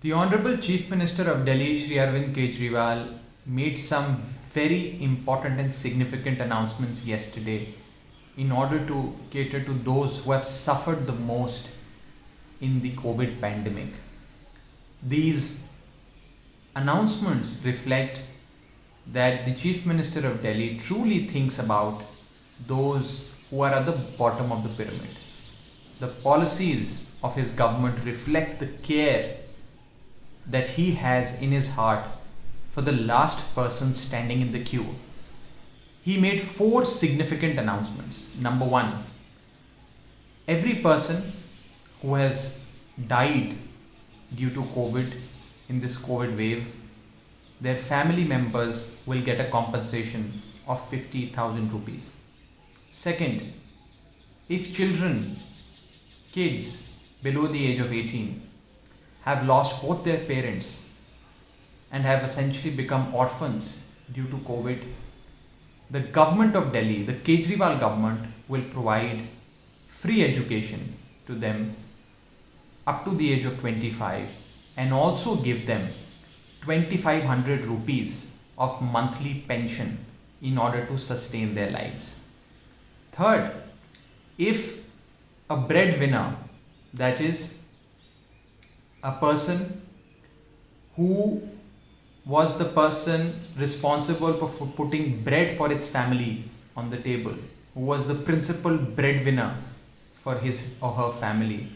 The Honorable Chief Minister of Delhi, Shri Arvind Kejriwal, made some very important and significant announcements yesterday in order to cater to those who have suffered the most in the COVID pandemic. These announcements reflect that the Chief Minister of Delhi truly thinks about those who are at the bottom of the pyramid. The policies of his government reflect the care that he has in his heart for the last person standing in the queue. He made 4 significant announcements. Number 1, every person who has died due to COVID in this COVID wave, their family members will get a compensation of 50,000 rupees. Second, if kids below the age of 18 have lost both their parents and have essentially become orphans due to COVID, the government of Delhi, the Kejriwal government, will provide free education to them up to the age of 25 and also give them 2,500 rupees of monthly pension in order to sustain their lives. Third, if a breadwinner, that is a person who was the person responsible for putting bread for its family on the table, who was the principal breadwinner for his or her family,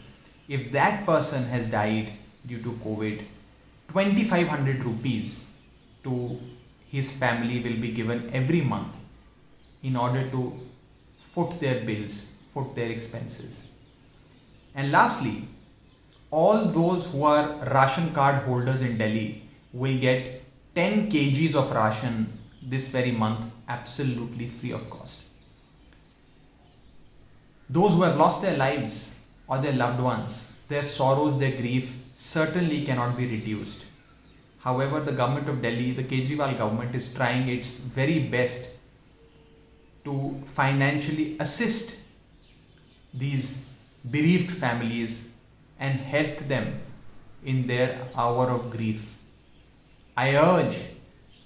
if that person has died due to COVID, 2,500 rupees to his family will be given every month in order to foot their bills, foot their expenses. And lastly, all those who are ration card holders in Delhi will get 10 kgs of ration this very month absolutely free of cost. Those who have lost their lives or their loved ones, their sorrows, their grief certainly cannot be reduced. However, the government of Delhi, the Kejriwal government, is trying its very best to financially assist these bereaved families and help them in their hour of grief. I urge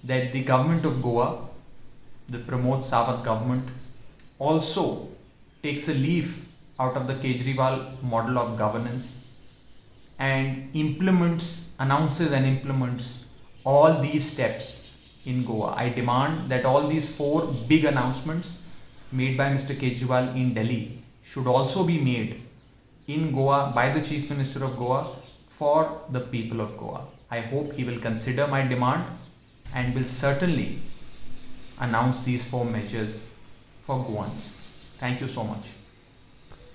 that the government of Goa, the Pramod Sawant government, also takes a leaf out of the Kejriwal model of governance and announces and implements all these steps in Goa. I demand that all these 4 big announcements made by Mr. Kejriwal in Delhi should also be made in Goa by the Chief Minister of Goa for the people of Goa. I hope he will consider my demand and will certainly announce these 4 measures for Goans. Thank you so much.